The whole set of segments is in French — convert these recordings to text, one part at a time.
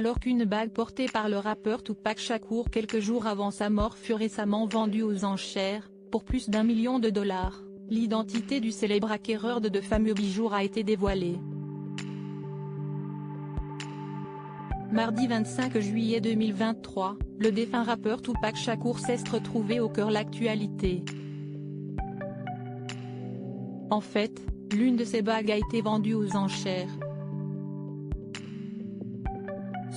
alors qu'une bague portée par le rappeur Tupac Shakur quelques jours avant sa mort fut récemment vendue aux enchères, pour plus d'1 million de dollars, l'identité du célèbre acquéreur de fameux bijoux a été dévoilée. Mardi 25 juillet 2023, le défunt rappeur Tupac Shakur s'est retrouvé au cœur de l'actualité. En fait, l'une de ses bagues a été vendue aux enchères.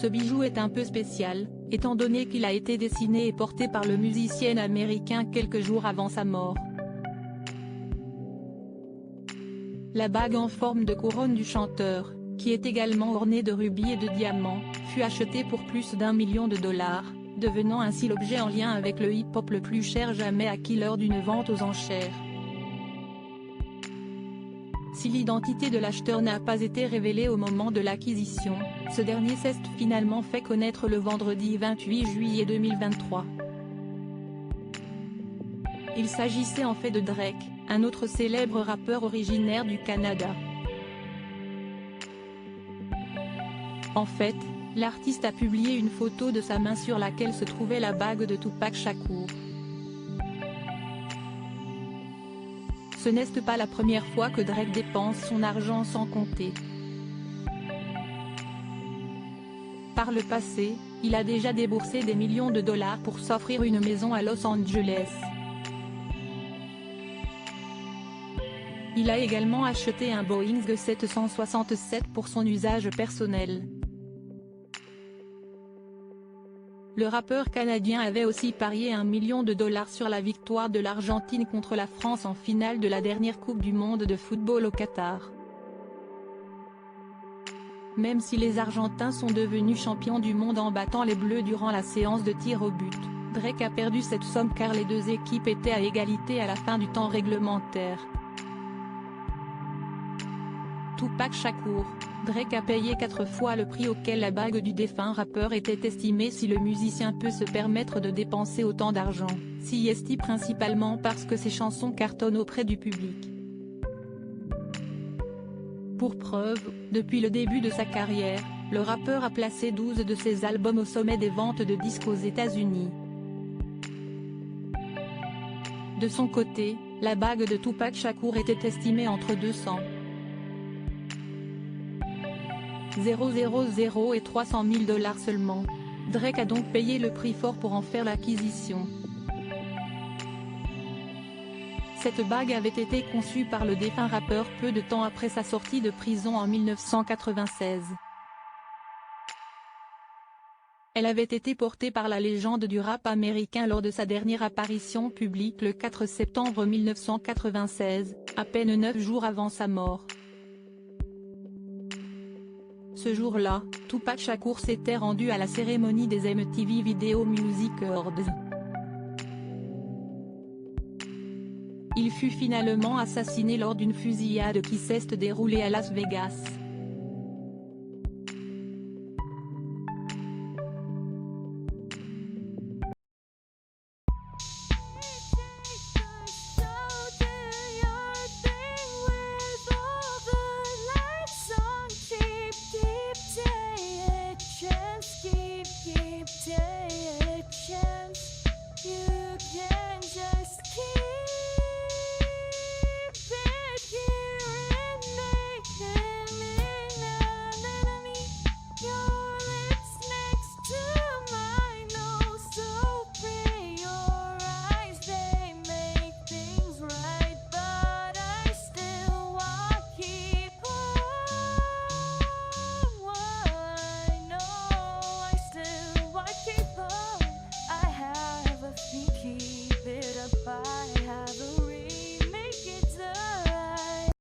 Ce bijou est un peu spécial, étant donné qu'il a été dessiné et porté par le musicien américain quelques jours avant sa mort. La bague en forme de couronne du chanteur, qui est également ornée de rubis et de diamants, fut achetée pour plus d'1 million de dollars, devenant ainsi l'objet en lien avec le hip-hop le plus cher jamais acquis lors d'une vente aux enchères. Si l'identité de l'acheteur n'a pas été révélée au moment de l'acquisition, ce dernier s'est finalement fait connaître le vendredi 28 juillet 2023. Il s'agissait en fait de Drake, un autre célèbre rappeur originaire du Canada. En fait, l'artiste a publié une photo de sa main sur laquelle se trouvait la bague de Tupac Shakur. Ce n'est pas la première fois que Drake dépense son argent sans compter. Par le passé, il a déjà déboursé des millions de dollars pour s'offrir une maison à Los Angeles. Il a également acheté un Boeing 767 pour son usage personnel. Le rappeur canadien avait aussi parié 1 million de dollars sur la victoire de l'Argentine contre la France en finale de la dernière Coupe du monde de football au Qatar. Même si les Argentins sont devenus champions du monde en battant les Bleus durant la séance de tir au but, Drake a perdu cette somme car les deux équipes étaient à égalité à la fin du temps réglementaire. Tupac Shakur, Drake a payé 4 fois le prix auquel la bague du défunt rappeur était estimée. Si le musicien peut se permettre de dépenser autant d'argent, s'y est principalement parce que ses chansons cartonnent auprès du public. Pour preuve, depuis le début de sa carrière, le rappeur a placé 12 de ses albums au sommet des ventes de disques aux États-Unis. De son côté, la bague de Tupac Shakur était estimée entre 200 000 et 300 000 dollars seulement. Drake a donc payé le prix fort pour en faire l'acquisition. Cette bague avait été conçue par le défunt rappeur peu de temps après sa sortie de prison en 1996. Elle avait été portée par la légende du rap américain lors de sa dernière apparition publique le 4 septembre 1996, à peine 9 jours avant sa mort. Ce jour-là, Tupac Shakur s'était rendu à la cérémonie des MTV Video Music Awards. Il fut finalement assassiné lors d'une fusillade qui s'est déroulée à Las Vegas.